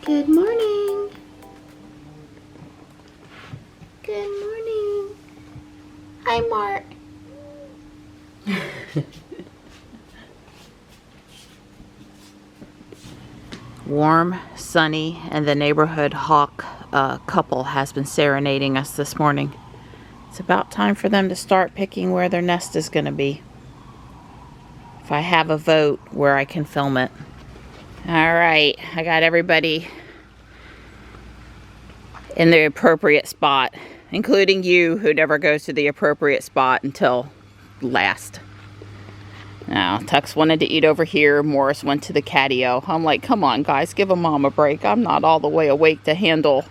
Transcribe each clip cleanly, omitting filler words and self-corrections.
Good morning. Good morning. Hi, Mark. Warm, sunny, and the neighborhood hawk couple has been serenading us this morning. It's about time for them to start picking where their nest is going to be. If I have a vote where I can film it. Alright, I got everybody in the appropriate spot, including you, who never goes to the appropriate spot until last. Now, Tux wanted to eat over here. Morris went to the catio. I'm like, come on, guys, give a mom a break. I'm not all the way awake to handle,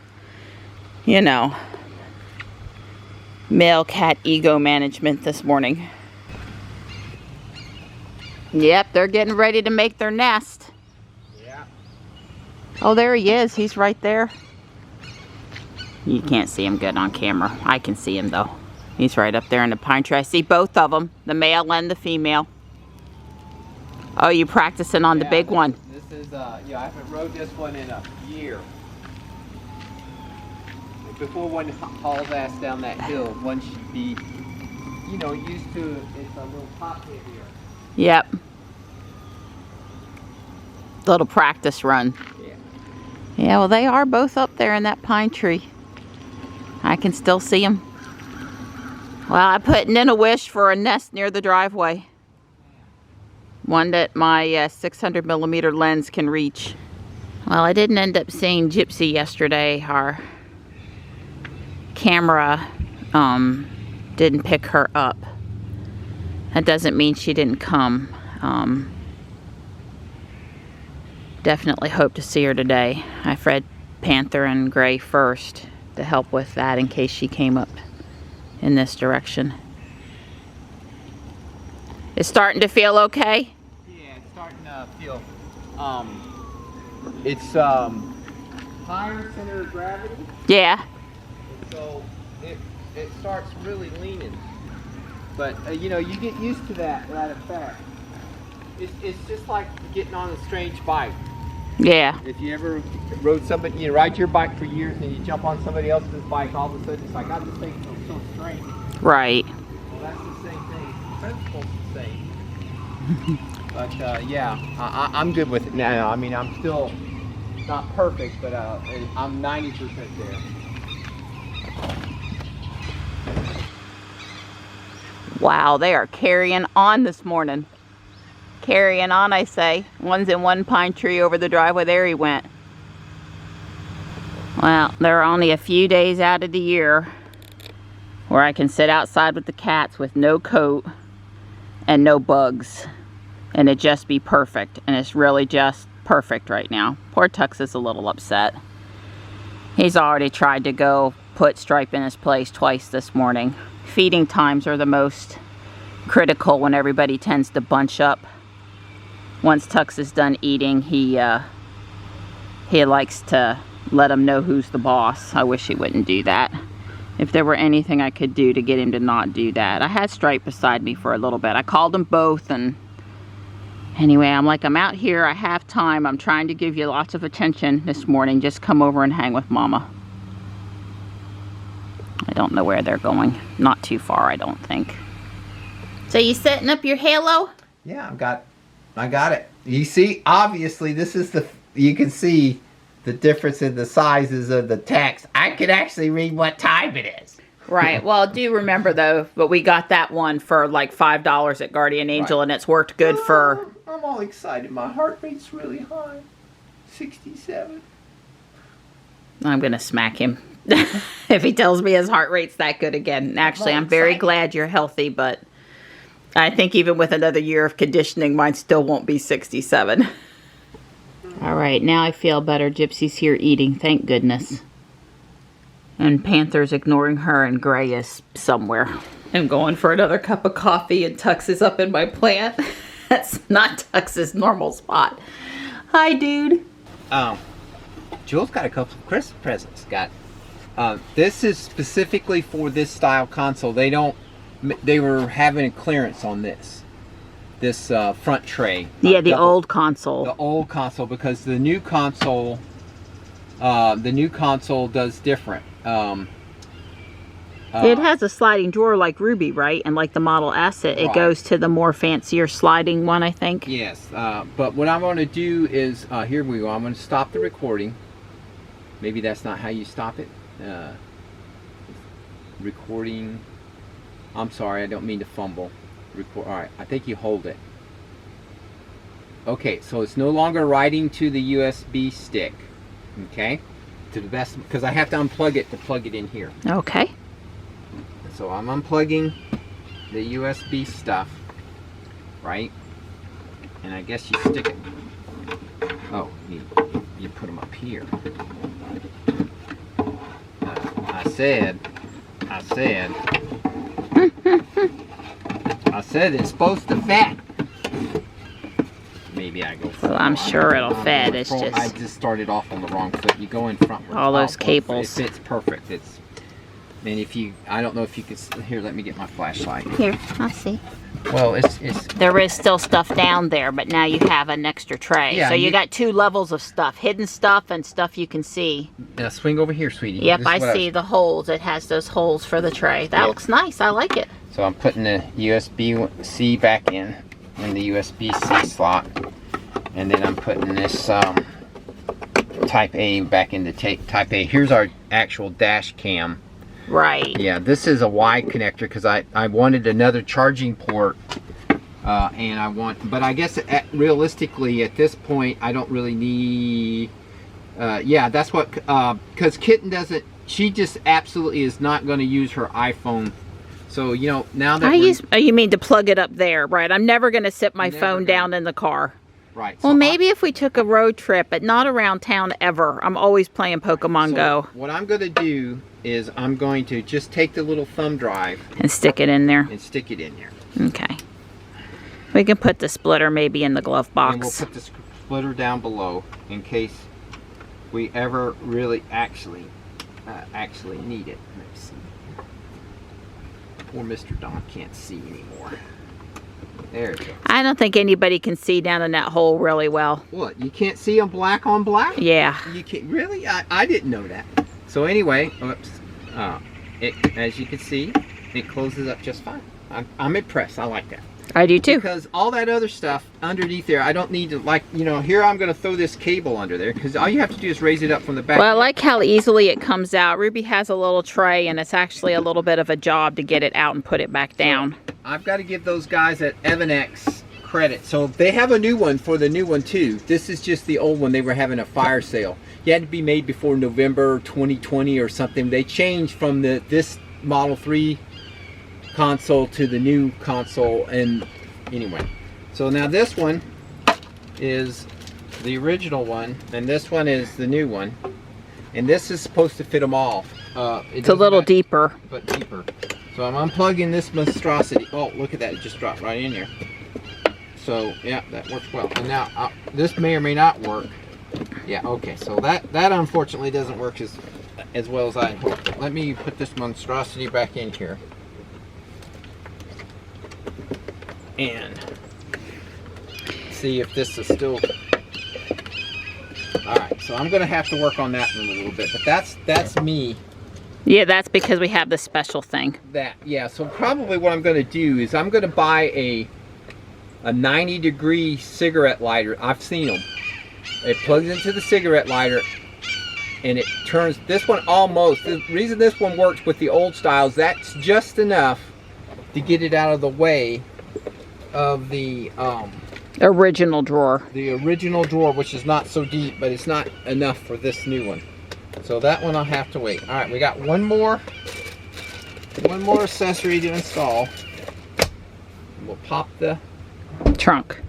you know, male cat ego management this morning. Yep, they're getting ready to make their nest. Yeah. Oh, there he is. He's right there. You can't see him good on camera. I can see him though. He's right up there in the pine tree. I see both of them, the male and the female. Oh, you practicing on the big one? This is, yeah, I haven't rode this one in a year. Before one hauls ass down that hill, one should be, you know, used to it. It's a little top heavier. Yep. Little practice run. Yeah. Yeah, well, they are both up there in that pine tree. I can still see them. Well, I'm putting in a wish for a nest near the driveway. One that my 600mm lens can reach. Well, I didn't end up seeing Gypsy yesterday. Our camera didn't pick her up. That doesn't mean she didn't come. Definitely hope to see her today. I fed Panther and Gray first to help with that in case she came up in this direction. It's starting to feel okay? Yeah, it's starting to feel, it's higher center of gravity. Yeah. So it starts really leaning. But, you know, you get used to that effect. It's just like getting on a strange bike. Yeah. If you ever rode somebody, you ride your bike for years and you jump on somebody else's bike, all of a sudden it's like, God, this thing feels so strange. Right. Well, that's the same thing. The principle's the same. But, yeah, I'm good with it now. I mean, I'm still not perfect, but I'm 90% there. Wow, they are carrying on this morning. Carrying on, I say. One's in one pine tree over the driveway. There he went. Well, there are only a few days out of the year where I can sit outside with the cats with no coat and no bugs. And it just be perfect. And it's really just perfect right now. Poor Tux is a little upset. He's already tried to go put Stripe in his place twice this morning. Feeding times are the most critical when everybody tends to bunch up. Once Tux is done eating, he likes to let him know who's the boss. I wish he wouldn't do that. If there were anything I could do to get him to not do that. I had Stripe beside me for a little bit. I called them both, and anyway, I'm like, I'm out here, I have time, I'm trying to give you lots of attention this morning. Just come over and hang with Mama. I don't know where they're going. Not too far, I don't think. So you setting up your halo? Yeah, I got it. You see, obviously, this is you can see the difference in the sizes of the text. I can actually read what time it is. Right. Well, do remember though, but we got that one for like $5 at Guardian Angel, right. And it's worked good for... I'm all excited. My heart rate's really high. 67. I'm gonna smack him if he tells me his heart rate's that good again. Actually, I'm very glad you're healthy, but I think even with another year of conditioning, mine still won't be 67. All right, now I feel better. Gypsy's here eating, thank goodness. And Panther's ignoring her, and Gray is somewhere. I'm going for another cup of coffee, and Tux is up in my plant. That's not Tux's normal spot. Hi, dude. Jules got a couple of Christmas presents. This is specifically for this style console. They were having a clearance on this front tray. Yeah, the old console. The old console, because the new console does different. It has a sliding drawer like Ruby, right? And like the Model S, it goes to the more fancier sliding one, I think. Yes, but what I'm going to do is, here we go. I'm going to stop the recording. Maybe that's not how you stop it. Recording. I'm sorry, I don't mean to fumble. All right, I think you hold it. Okay, so it's no longer writing to the USB stick. Okay, to the best, because I have to unplug it to plug it in here. Okay. So I'm unplugging the USB stuff, right? And I guess you stick it. Oh, you put them up here. I said it's supposed to fit. Maybe I go. Well, I'm sure it'll fit. It's just. I just started off on the wrong foot. You go in front. All those cables. It fits perfect. And if you, I don't know if you could. Here, let me get my flashlight. Here, I'll see. Well, there is still stuff down there, but now you have an extra tray. Yeah, so you got two levels of stuff: hidden stuff and stuff you can see. Now swing over here, sweetie. Yep, I see the holes. It has those holes for the tray. That looks nice. I like it. So I'm putting the USB-C back in the USB-C slot, and then I'm putting this Type A back into Type A. Here's our actual dash cam. Right. Yeah, this is a Y connector because I wanted another charging port, but I guess realistically at this point I don't really need. Yeah, that's what, because Kitten doesn't. She just absolutely is not going to use her iPhone. So you know, now that you mean to plug it up there, right? I'm never going to sit my phone down in the car. Right. Well, so maybe if we took a road trip, but not around town ever. I'm always playing Pokemon Go. What I'm going to do is I'm going to just take the little thumb drive and stick it in there. Okay. We can put the splitter maybe in the glove box. And we'll put the splitter down below in case we ever really actually need it. Let's see. Poor Mr. Don can't see anymore. There it goes. I don't think anybody can see down in that hole really well. What? You can't see on black on black? Yeah. You can't really? I didn't know that. So anyway, oops. As you can see, it closes up just fine. I'm impressed. I like that. I do too. Because all that other stuff underneath there, I don't need to, like, you know, here I'm going to throw this cable under there because all you have to do is raise it up from the back. Well, I like how easily it comes out. Ruby has a little tray and it's actually a little bit of a job to get it out and put it back down. So I've got to give those guys at RainX credit. So they have a new one for the new one too. This is just the old one. They were having a fire sale. You had to be made before November 2020 or something. They changed from this Model 3 console to the new console, and anyway, so now this one is the original one and this one is the new one, and this is supposed to fit them all. It's a little deeper, but deeper. So I'm unplugging this monstrosity. Oh, look at that, it just dropped right in there. So yeah, that works well. And now this may or may not work. Yeah, okay, so that unfortunately doesn't work as well as I hoped. Let me put this monstrosity back in here and see if this is still. Alright, so I'm gonna have to work on that in a little bit, but that's me. Yeah, that's because we have this special thing. So probably what I'm gonna do is I'm gonna buy a 90-degree cigarette lighter. I've seen them. It plugs into the cigarette lighter and it turns this one almost. The reason this one works with the old styles, that's just enough to get it out of the way of the original drawer. The original drawer, which is not so deep, but it's not enough for this new one. So that one I'll have to wait. All right, we got one more accessory to install. We'll pop the trunk.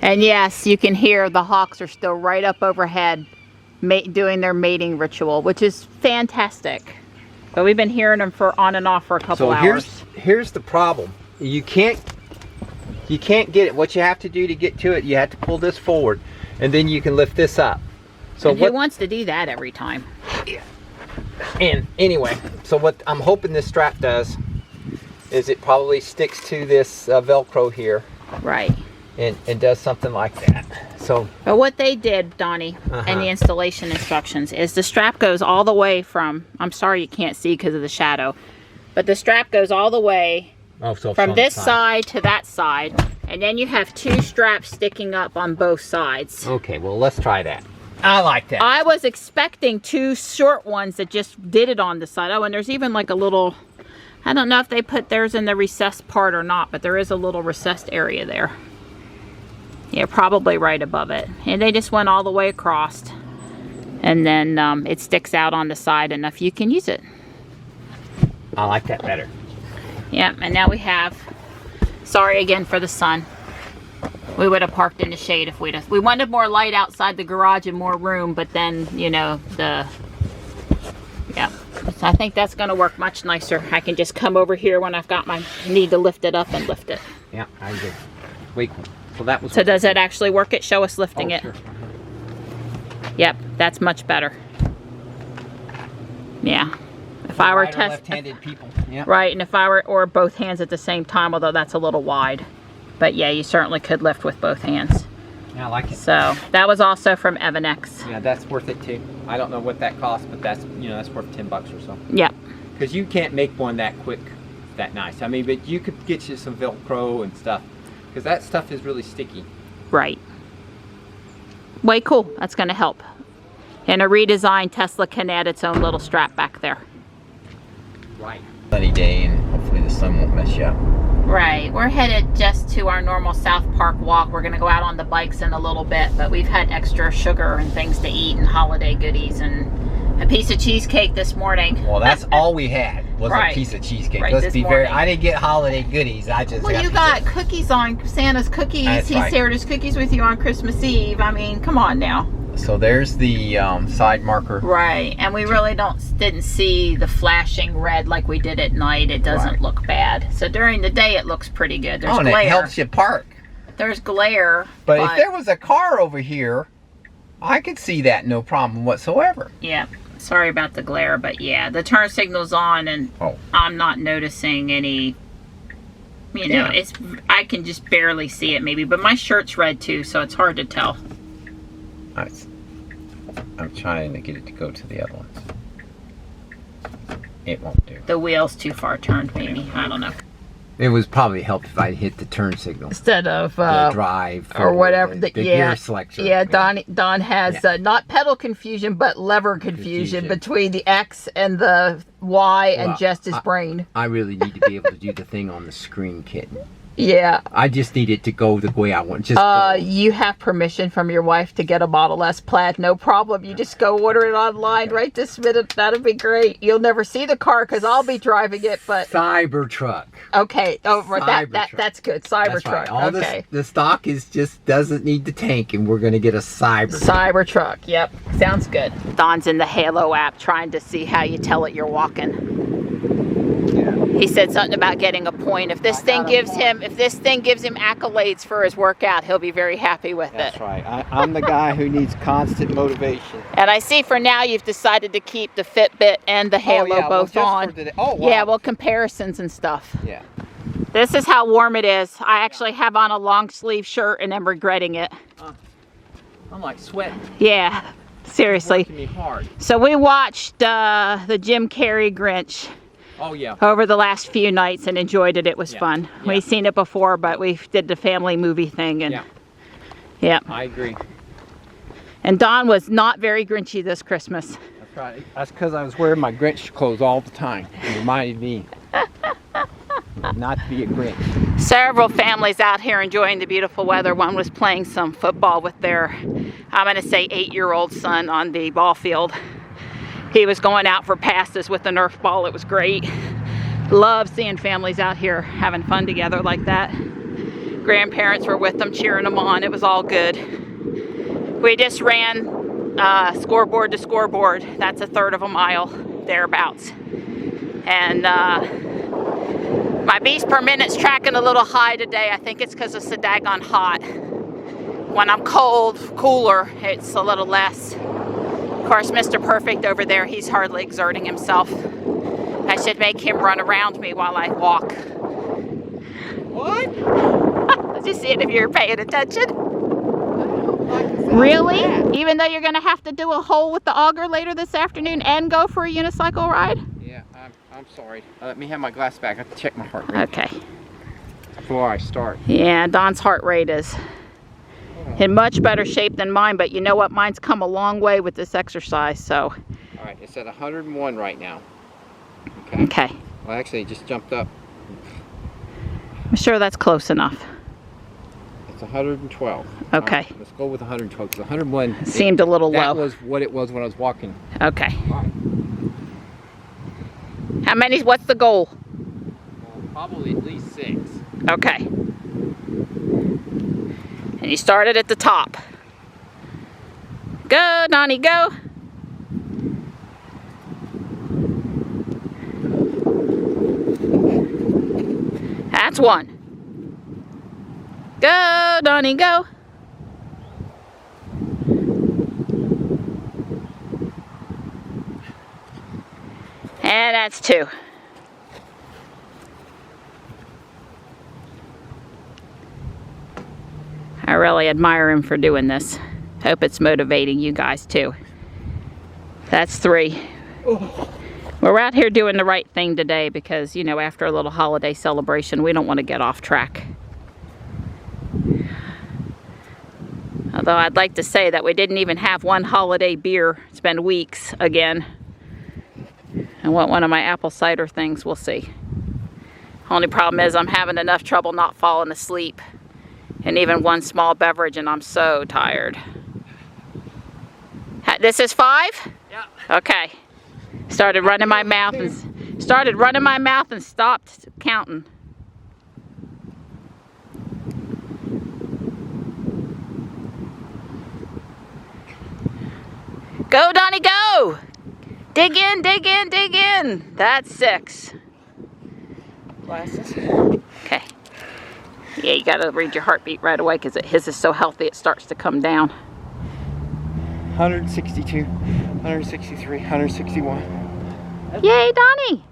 And yes, you can hear the hawks are still right up overhead doing their mating ritual, which is fantastic. But we've been hearing them for on and off for a couple hours. So here's the problem. You can't get it. What you have to do to get to it, you have to pull this forward, and then you can lift this up. So who wants to do that every time? Yeah. And anyway, so what I'm hoping this strap does is it probably sticks to this Velcro here. Right. And does something like that. So. But what they did, Donnie, in the installation instructions is the strap goes all the way from, I'm sorry you can't see because of the shadow, but the strap goes all the way from this side to that side, and then you have two straps sticking up on both sides. Okay, well let's try that. I like that. I was expecting two short ones that just did it on the side. Oh, and there's even like a little, I don't know if they put theirs in the recessed part or not, but there is a little recessed area there. Yeah, probably right above it. And they just went all the way across. And then it sticks out on the side enough you can use it. I like that better. Yeah, and now we have, sorry again for the sun. We would have parked in the shade if we wanted more light outside the garage and more room, but then, you know, yeah. So I think that's gonna work much nicer. I can just come over here when I've got my need to lift it up and lift it. Yeah, I agree. Wait. So that was. So does it actually work it? Show us lifting it. Sure. Yep, that's much better. Yeah. If I were left-handed people. Yep. Right, and if I were, or both hands at the same time, although that's a little wide. But yeah, you certainly could lift with both hands. Yeah, I like it. So that was also from RainX. Yeah, that's worth it too. I don't know what that costs, but that's, you know, that's worth $10 or so. Yep. Because you can't make one that quick, that nice. I mean, but you could get you some Velcro and stuff. Because that stuff is really sticky. Right. Way cool. That's going to help. And a redesigned Tesla can add its own little strap back there. Right. Sunny day, and hopefully the sun won't mess you up. Right. We're headed just to our normal South Park walk. We're going to go out on the bikes in a little bit, but we've had extra sugar and things to eat and holiday goodies and a piece of cheesecake this morning. Well, that's all we had was right. A piece of cheesecake. Right, Let's be very, I didn't get holiday goodies. I just well, you got cookies on Santa's cookies. That's He right. shared his cookies with you on Christmas Eve. I mean, come on now. So there's the side marker. Right, and we really didn't see the flashing red like we did at night. It doesn't look bad. So during the day, it looks pretty good. There's glare. And it helps you park. There's glare. But if there was a car over here, I could see that no problem whatsoever. Yeah, sorry about the glare, but yeah, the turn signal's on, and I'm not noticing any. You know, I can just barely see it maybe, but my shirt's red too, so it's hard to tell. I'm trying to get it to go to the other ones. It won't do. The wheel's too far turned, maybe. I don't know. It was probably helped if I hit the turn signal instead of the drive or whatever. The gear selection. Yeah, Don has not pedal confusion, but lever confusion between the X and the Y and just his brain. I really need to be able to do the thing on the screen, kitten. Yeah. I just need it to go the way I want. You have permission from your wife to get a Model S Plaid, no problem. You just go order it online right this minute. That'd be great. You'll never see the car because I'll be driving it, but Cybertruck. Okay. Oh, that's good. Cybertruck. Right. Okay. The stock is just doesn't need the tank, and we're gonna get a Cybertruck. Yep. Sounds good. Don's in the Halo app trying to see how you tell it you're walking. He said something about getting a point. If this thing gives him accolades for his workout, he'll be very happy with it. That's right. I'm the guy who needs constant motivation. And I see for now you've decided to keep the Fitbit and the Halo both on. Oh, wow. Yeah, well, comparisons and stuff. Yeah. This is how warm it is. I actually have on a long sleeve shirt and I'm regretting it. I'm like sweating. Yeah, seriously. It's working me hard. So we watched the Jim Carrey Grinch. Oh, yeah. Over the last few nights and enjoyed it. It was fun. Yeah. We've seen it before, but we did the family movie thing. And yeah. I agree. And Don was not very Grinchy this Christmas. That's right. That's because I was wearing my Grinch clothes all the time. It reminded me not to be a Grinch. Several families out here enjoying the beautiful weather. One was playing some football with their, I'm going to say 8-year-old son on the ball field. He was going out for passes with the Nerf ball. It was great. Love seeing families out here having fun together like that. Grandparents were with them, cheering them on. It was all good. We just ran scoreboard to scoreboard. That's 1/3 of a mile, thereabouts. And my beats per minute's tracking a little high today. I think it's because it's so daggone hot. When I'm cold, cooler, it's a little less. Of course, Mr. Perfect over there, he's hardly exerting himself. I should make him run around me while I walk. What? Just seeing if you're paying attention. Like Really? that. Even though you're going to have to do a hole with the auger later this afternoon and go for a unicycle ride? Yeah, I'm sorry. Let me have my glass back. I have to check my heart rate Okay. before I start. Yeah, Don's heart rate is in much better shape than mine, but you know what? Mine's come a long way with this exercise, so. All right, it's at 101 right now. Okay. Okay. Well, actually, it just jumped up. I'm sure that's close enough. It's 112. Okay. All right, let's go with 112 because 101 Seemed a little that low. was what it was when I was walking. Okay. All right. How many? What's the goal? Well, probably at least 6. Okay. And you started at the top. Go, Donnie, go. That's 1. Go, Donnie, go. And that's 2. I really admire him for doing this. Hope it's motivating you guys too. That's 3. Oh. We're out here doing the right thing today because, you know, after a little holiday celebration, we don't want to get off track. Although I'd like to say that we didn't even have one holiday beer. It's been weeks again. I want one of my apple cider things, we'll see. Only problem is I'm having enough trouble not falling asleep. And even one small beverage and I'm so tired. This is 5? Yeah. Okay. Started running my mouth and stopped counting. Go, Donnie, go! Dig in, dig in, dig in. That's 6. Glasses. Okay. Yeah, you gotta read your heartbeat right away because his is so healthy it starts to come down. 162, 163, 161. Yay, Donnie!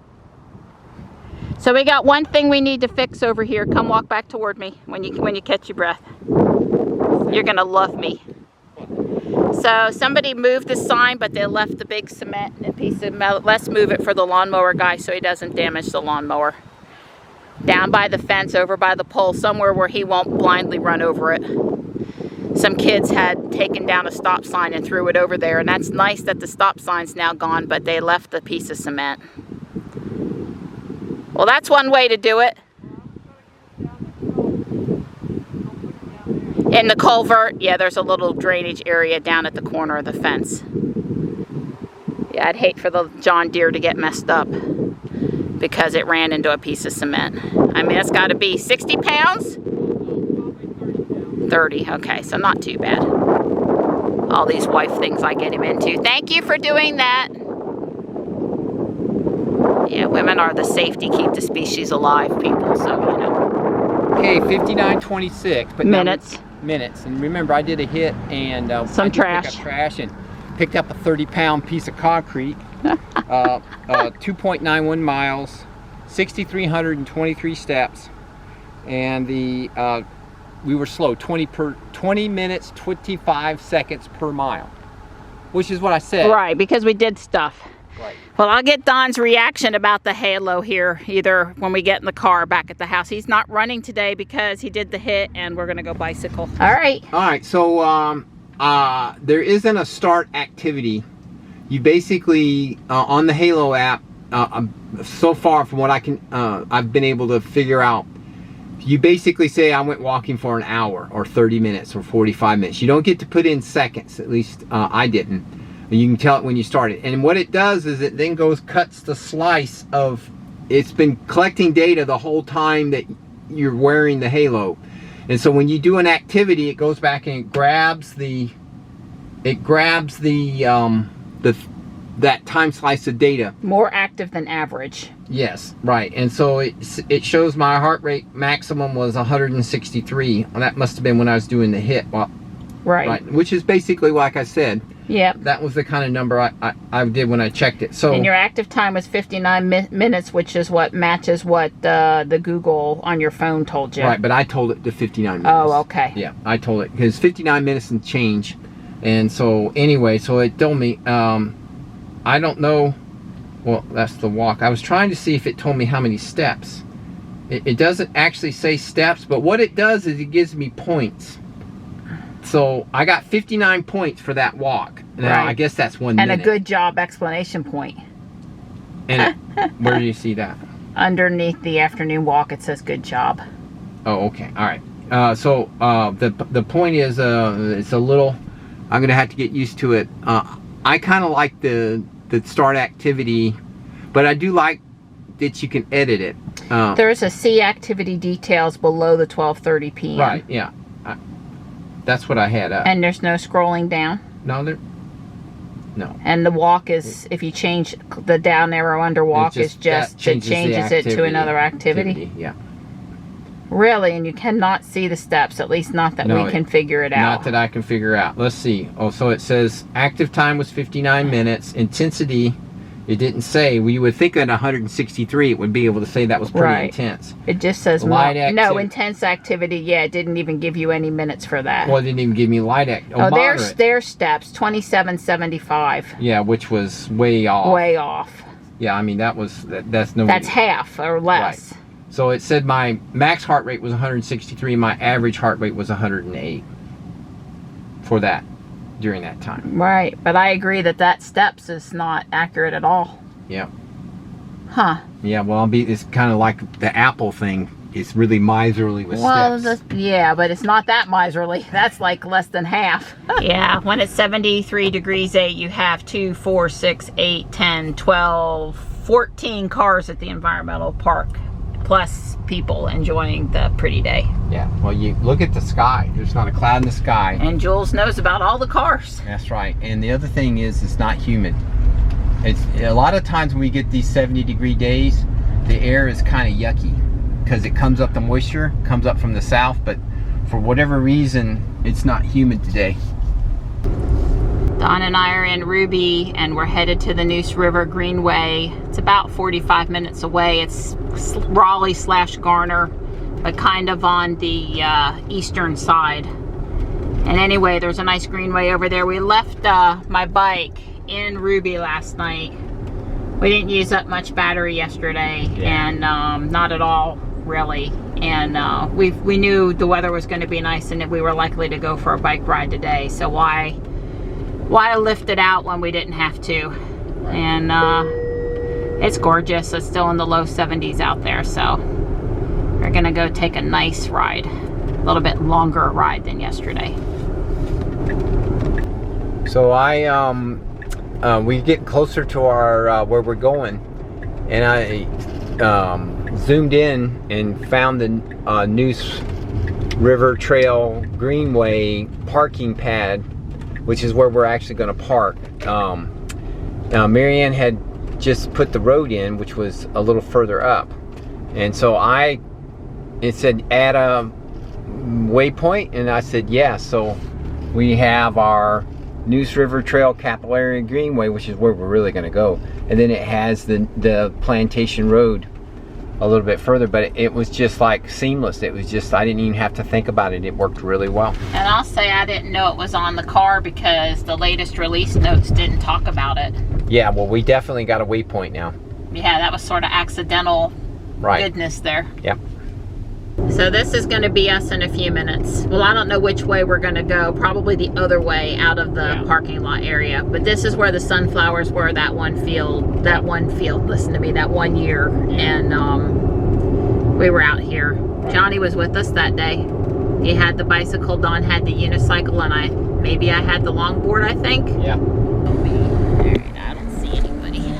So we got one thing we need to fix over here. Come walk back toward me when you catch your breath. You're gonna love me. So somebody moved the sign, but they left the big cement and piece of metal. Let's move it for the lawnmower guy so he doesn't damage the lawnmower. Down by the fence, over by the pole, somewhere where he won't blindly run over it. Some kids had taken down a stop sign and threw it over there, and that's nice that the stop sign's now gone, but they left the piece of cement. Well, that's one way to do it. In the culvert, yeah, there's a little drainage area down at the corner of the fence. Yeah, I'd hate for the John Deere to get messed up because it ran into a piece of cement. I mean, it's got to be 60 pounds? 30, okay, so not too bad. All these wife things I get him into. Thank you for doing that. Yeah, women are the safety, keep the species alive people, so you know. Okay, 59:26. But Minutes. Minutes. And remember, I did a hit and Some I did trash. pick up trash and picked up a 30-pound piece of concrete. 2.91 miles, 6,323 steps, and we were slow, 20 minutes, 25 seconds per mile, which is what I said. Right, because we did stuff. Right. Well, I'll get Don's reaction about the halo here, either when we get in the car back at the house. He's not running today because he did the hit, and we're gonna go bicycle. All right. All right, so there isn't a start activity. You basically, on the Halo app, so far from what I've been able to figure out, you basically say I went walking for an hour or 30 minutes or 45 minutes. You don't get to put in seconds, at least I didn't. And you can tell it when you start it. And what it does is it then cuts the slice of, it's been collecting data the whole time that you're wearing the halo. And so when you do an activity, it goes back and it grabs that time slice of data. More active than average. Yes, right. And so it shows my heart rate maximum was 163. Well, that must have been when I was doing the hit. Well, right. Which is basically, like I said, yep, that was the kind of number I did when I checked it. So, and your active time was 59 minutes, which is what matches what the Google on your phone told you. Right, but I told it to 59 minutes. Oh, okay. Yeah, I told it because 59 minutes and change. And so anyway, so it told me, I don't know, well, that's the walk. I was trying to see if it told me how many steps. It doesn't actually say steps, but what it does is it gives me points. So I got 59 points for that walk. Now, right. I guess that's 1 minute. And a good job exclamation point. And where do you see that? Underneath the afternoon walk, it says good job. Oh, okay. All right. So the point is, it's a little, I'm going to have to get used to it. I kind of like the start activity, but I do like that you can edit it. There's a see activity details below the 12:30 p.m. Right, yeah. That's what I had up. And there's no scrolling down? No. And the walk is, if you change the down arrow under walk, it changes it to another activity? Yeah. Really? And you cannot see the steps, at least not that we can figure it out. Not that I can figure out. Let's see. Oh, so it says active time was 59 minutes. Intensity, it didn't say. Well, you would think at 163 it would be able to say that was pretty intense. It just says light activity. No, intense activity. Yeah, it didn't even give you any minutes for that. Well, it didn't even give me light activity. Oh, there's steps, 2775. Yeah, which was way off. Way off. Yeah, I mean, that's no. That's half or less. Right. So it said my max heart rate was 163, my average heart rate was 108 for that, during that time. Right, but I agree that steps is not accurate at all. Yeah. Huh. Yeah, well, it's kind of like the Apple thing. It's really miserly with steps. Yeah, but it's not that miserly. That's like less than half. Yeah, when it's 73 degrees 8, you have 2, 4, 6, 8, 10, 12, 14 cars at the environmental park. Plus people enjoying the pretty day. Yeah, well, you look at the sky. There's not a cloud in the sky. And Jules knows about all the cars. That's right. And the other thing is, it's not humid. It's a lot of times when we get these 70-degree days, the air is kind of yucky because it comes up, the moisture comes up from the south, but for whatever reason, it's not humid today. Don and I are in Ruby and we're headed to the Neuse River Greenway. It's about 45 minutes away. It's Raleigh/Garner, but kind of on the eastern side. And anyway, there's a nice greenway over there. We left my bike in Ruby last night. We didn't use up much battery yesterday, and not at all really. And we knew the weather was going to be nice and that we were likely to go for a bike ride today. So why lift it out when we didn't have to? And it's gorgeous. It's still in the low 70s out there, so we're gonna go take a nice ride, a little bit longer ride than yesterday. So we get closer to our where we're going, and I zoomed in and found the Neuse River Trail Greenway parking pad, which is where we're actually going to park. Marianne had just put the road in, which was a little further up, and so it said add a waypoint, and I said yeah. So we have our Neuse River Trail Capillary Greenway, which is where we're really going to go, and then it has the Plantation Road a little bit further, but it was just like seamless. It was just, I didn't even have to think about it. It worked really well. And I'll say I didn't know it was on the car because the latest release notes didn't talk about it. Yeah, well, we definitely got a waypoint now. Yeah, that was sort of accidental goodness there. Yeah. So this is going to be us in a few minutes. Well, I don't know which way we're going to go. Probably the other way out of the parking lot area. But this is where the sunflowers were, that one field, listen to me, that 1 year. And we were out here. Johnny was with us that day. He had the bicycle, Don had the unicycle, and maybe I had the longboard, I think. Yeah. Alright, I don't see anybody.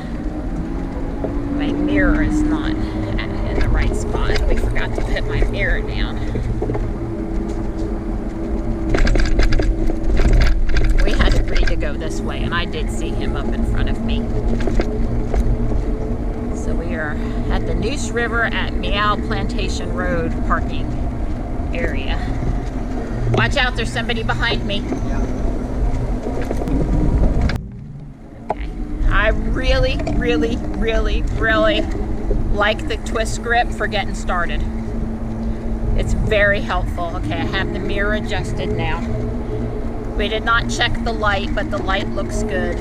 My mirror is not in the right spot. We forgot to put my mirror down. We had agreed to go this way, and I did see him up in front of me. So we are at the Neuse River at Meow Plantation Road parking area. Watch out, there's somebody behind me. Okay. I really like the twist grip for getting started. It's very helpful. Okay, I have the mirror adjusted now. We did not check the light, but the light looks good.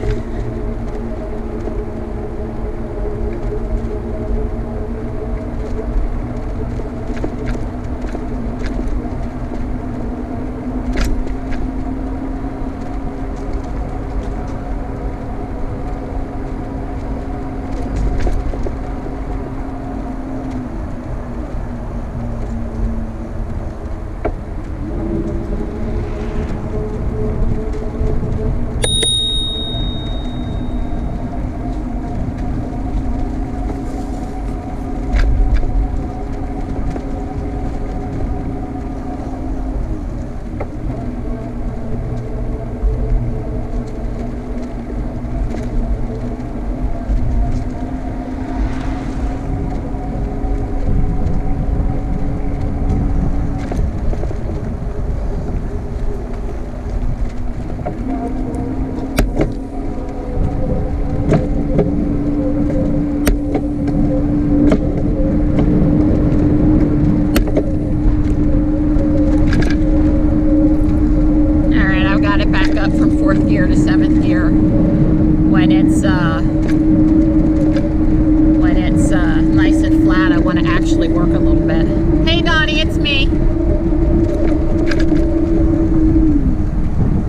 Nice and flat, I want to actually work a little bit. Hey Donnie, it's me.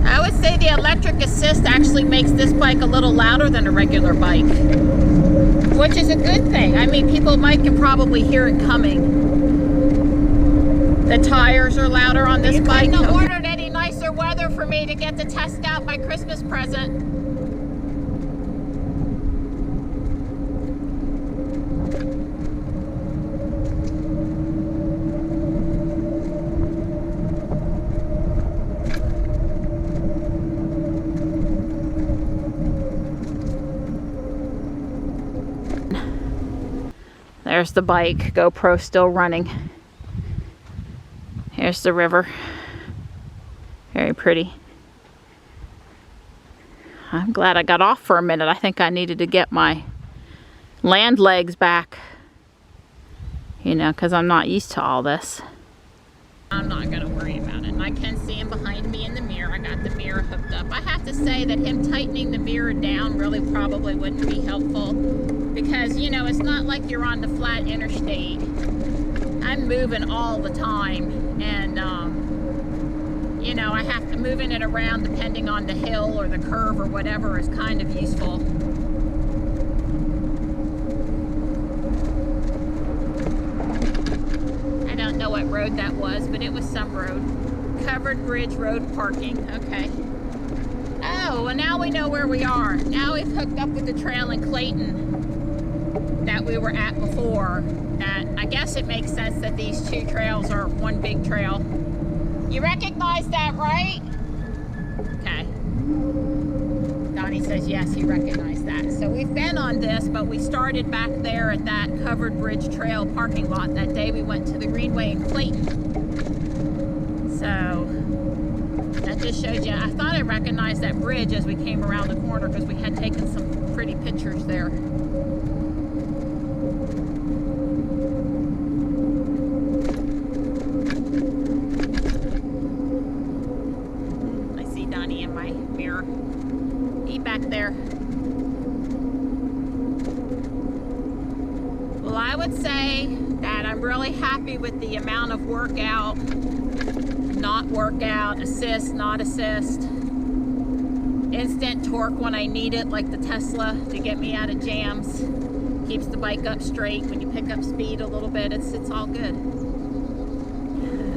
I would say the electric assist actually makes this bike a little louder than a regular bike, which is a good thing. I mean, people can probably hear it coming. The tires are louder on this bike. You couldn't have ordered any nicer weather for me to get to test out my Christmas present. There's the bike, GoPro still running. Here's the river. Very pretty. I'm glad I got off for a minute. I think I needed to get my land legs back. You know, because I'm not used to all this. I'm not going to worry about it. And I can see him behind me in the mirror. I got the mirror hooked up. I have to say that him tightening the mirror down really probably wouldn't be helpful. Because, you know, it's not like you're on the flat interstate. I'm moving all the time. And, you know, I have to moving it around depending on the hill or the curve or whatever is kind of useful. I don't know what road that was, but it was some road. Covered Bridge Road parking. Okay. Oh, well now we know where we are. Now we've hooked up with the trail in Clayton that we were at before. That I guess it makes sense that these two trails are one big trail. You recognize that, right? Okay. Donnie says yes, he recognized that. So we've been on this, but we started back there at that Covered Bridge Trail parking lot that day we went to the Greenway in Clayton. So that just shows you, I thought I recognized that bridge as we came around the corner because we had taken some pretty pictures there. Back there. Well, I would say that I'm really happy with the amount of workout, not workout, assist, not assist, instant torque when I need it, like the Tesla to get me out of jams, keeps the bike up straight. When you pick up speed a little bit, it's all good.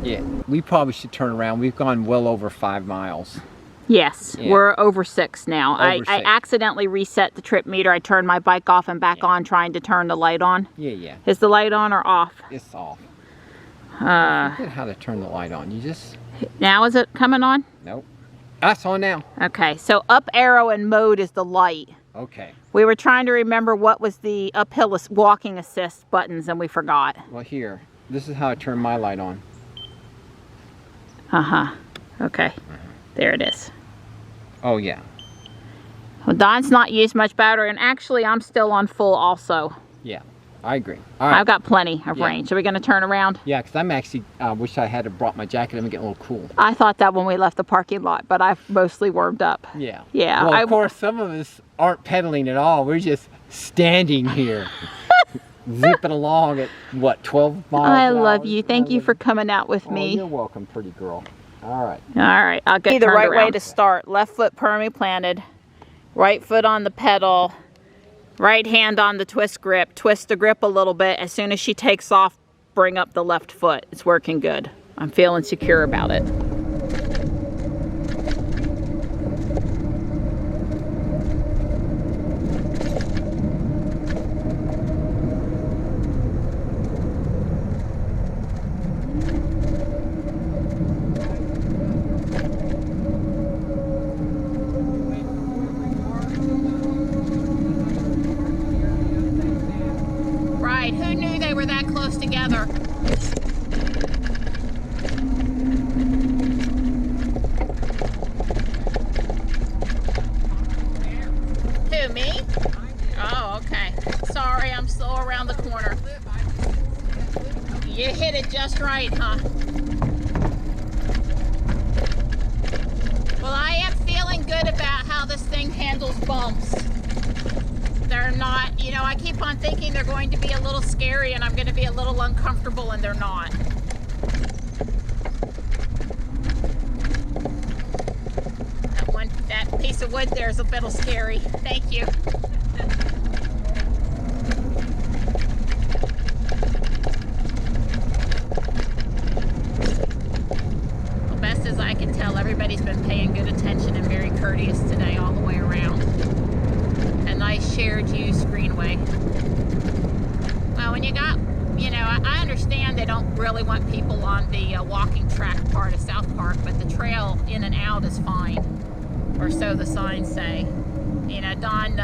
Yeah, we probably should turn around. We've gone well over 5 miles. Yes, Yeah. we're over 6 now. Over I 6. accidentally reset the trip meter. I turned my bike off and back on trying to turn the light on. Yeah. Is the light on or off? It's off. I forget how to turn the light on. You just... Now is it coming on? Nope. That's on now. Okay, so up arrow and mode is the light. Okay. We were trying to remember what was the uphill walking assist buttons and we forgot. Well, here. This is how I turn my light on. Okay. There it is. Oh, yeah. Well, Don's not used much battery, and actually I'm still on full also. Yeah, I agree. All right. I've got plenty of range. Are we going to turn around? Yeah, because I'm actually, wish I had brought my jacket and get a little cool. I thought that when we left the parking lot, but I've mostly warmed up. Yeah. Yeah. Well, of course, some of us aren't pedaling at all. We're just standing here, zipping along at, what, 12 miles I an love hour? you. Thank you for coming out with me. You're welcome, pretty girl. All right. All right, I'll get the right way to start. Left foot permanently planted, right foot on the pedal, right hand on the twist grip. Twist the grip a little bit. As soon as she takes off, bring up the left foot. It's working good. I'm feeling secure about it. Right, who knew they were that close together? Who, me? Oh, okay. Sorry, I'm slow around the corner. You hit it just right, huh? Well, I am feeling good about how this thing handles bumps. They're not, you know, I keep on thinking they're going to be a little scary and I'm going to be a little uncomfortable, and they're not. That piece of wood there is a little scary. Thank you. Well, best as I can tell, everybody's been paying good attention and very courteous today all the way around. A nice shared use greenway. Well, when you got, you know, I understand they don't really want people on the walking track part of South Park, but the trail in and out is fine, or so the signs say. You know, Don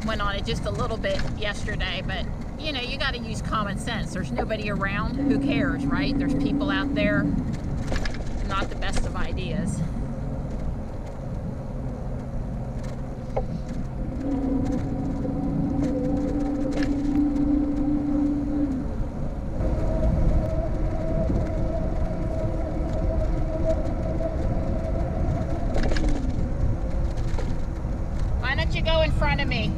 went on it just a little bit yesterday, but you know, you got to use common sense. There's nobody around. Who cares, right? There's people out there. Not the best of ideas. Why don't you go in front of me?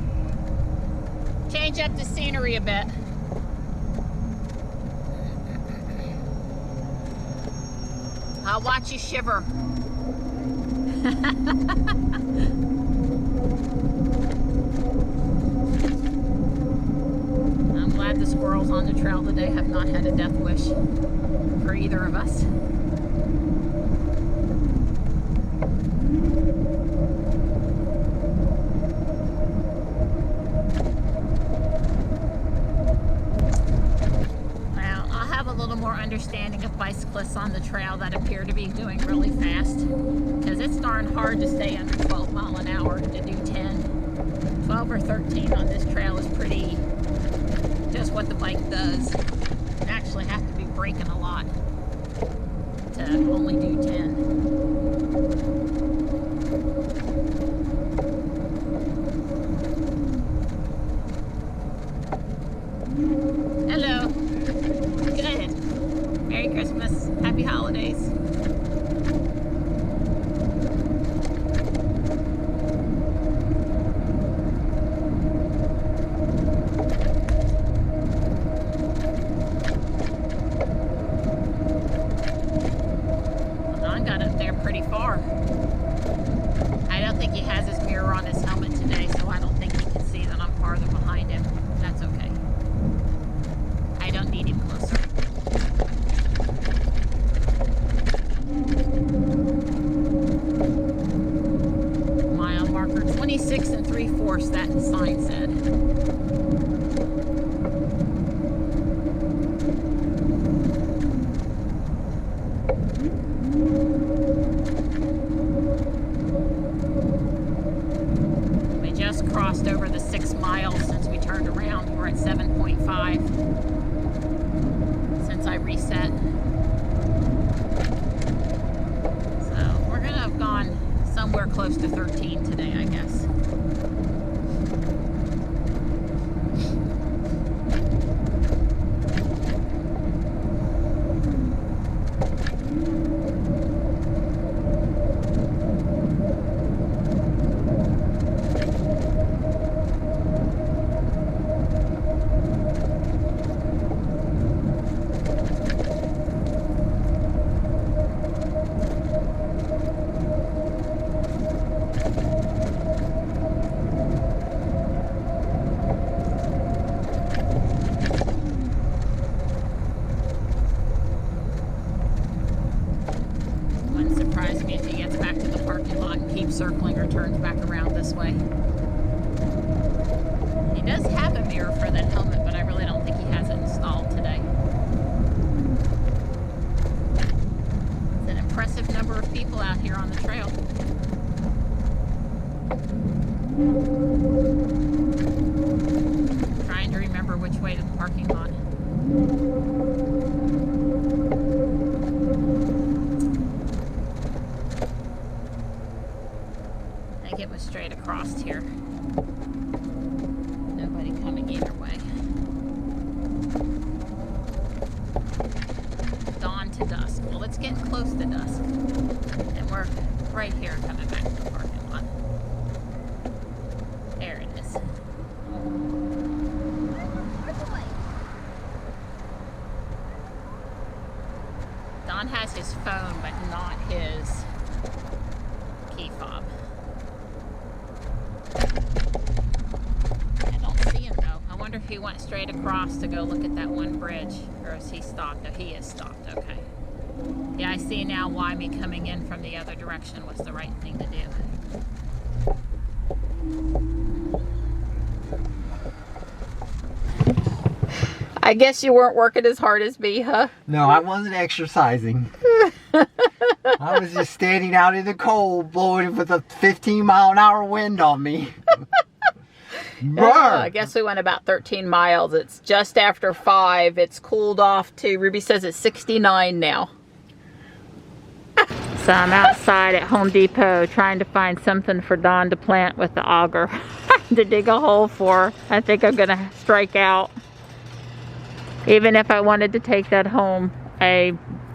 Change up the scenery a bit. I'll watch you shiver. I'm glad the squirrels on the trail today have not had a death wish for either of us. Understanding of bicyclists on the trail that appear to be doing really fast, because it's darn hard to stay under 12 mile an hour to do 10. 12 or 13 on this trail is pretty just what the bike does. You actually have to be braking a lot to only do 10. Hello. Good. Merry Christmas. Happy holidays. Well, Don got up there pretty far. I don't think he has his mirror on his helmet today, so I don't think he can see that I'm farther behind him. That's okay. I don't need him closer. miles since we turned around. We're at 7.5 since I reset. So we're gonna have gone somewhere close to 13 today, I guess. Circling or turns back around this way. He does have a mirror for that helmet, but I really don't think he has it installed today. It's an impressive number of people out here on the trail. Trying to remember which way to the parking lot. It was straight across here. Nobody coming either way. Dawn to dusk. Well, it's getting close to dusk. And we're right here coming back to the parking lot. There it is. Don has his phone, but not his key fob. If he went straight across to go look at that one bridge, or is he stopped? Oh, he is stopped. Okay. Yeah, I see now why me coming in from the other direction was the right thing to do. I guess you weren't working as hard as me, huh? No, I wasn't exercising. I was just standing out in the cold, blowing with a 15-mile-an-hour wind on me. I guess we went about 13 miles. It's just after 5. It's cooled off to, Ruby says it's 69 now. So I'm outside at Home Depot trying to find something for Dawn to plant with the auger to dig a hole for. I think I'm gonna strike out. Even if I wanted to take that home,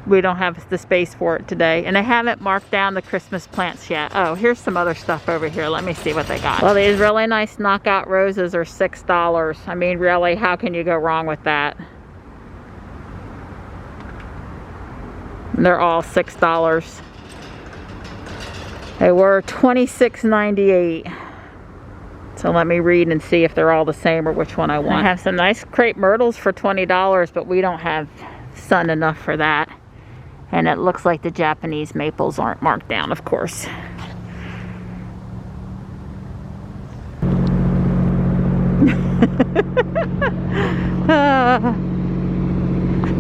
we don't have the space for it today. And I haven't marked down the Christmas plants yet. Oh, here's some other stuff over here. Let me see what they got. Well, these really nice knockout roses are $6. I mean, really, how can you go wrong with that? They're all $6. They were $26.98. So let me read and see if they're all the same or which one I want. I have some nice crepe myrtles for $20, but we don't have sun enough for that. And it looks like the Japanese maples aren't marked down, of course.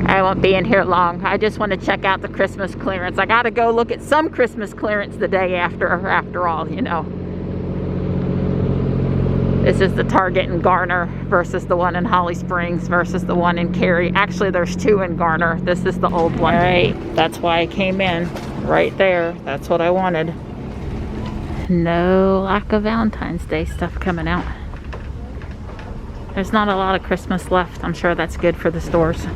I won't be in here long. I just want to check out the Christmas clearance. I got to go look at some Christmas clearance the day after all, you know. This is the Target in Garner versus the one in Holly Springs versus the one in Cary. Actually, there's 2 in Garner. This is the old one. All right, that's why I came in. Right there. That's what I wanted. No lack of Valentine's Day stuff coming out. There's not a lot of Christmas left. I'm sure that's good for the stores.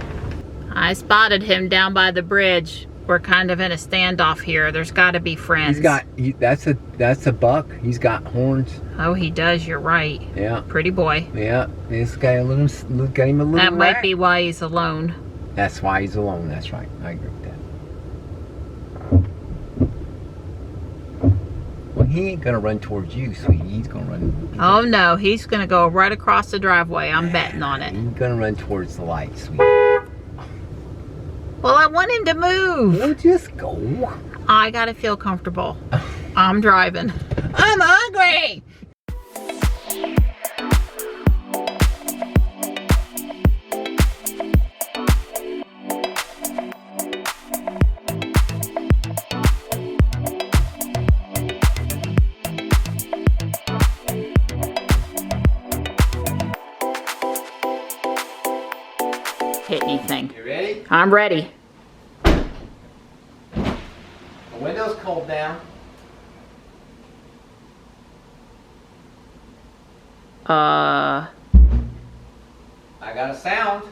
I spotted him down by the bridge. We're kind of in a standoff here. There's got to be friends. That's a buck. He's got horns. Oh, he does. You're right. Yeah. Pretty boy. Yeah. This guy got him a little. That might be why he's alone. That's why he's alone. That's right. I agree with that. Well, he ain't gonna run towards you, sweetie. He's gonna run. Oh no, he's gonna go right across the driveway. I'm betting on it. He's gonna run towards the light, sweetie. Well, I want him to move. Well, just go. I gotta feel comfortable. I'm driving. I'm hungry. hit anything. You ready? I'm ready. The window's cold down. Uh, I got a sound.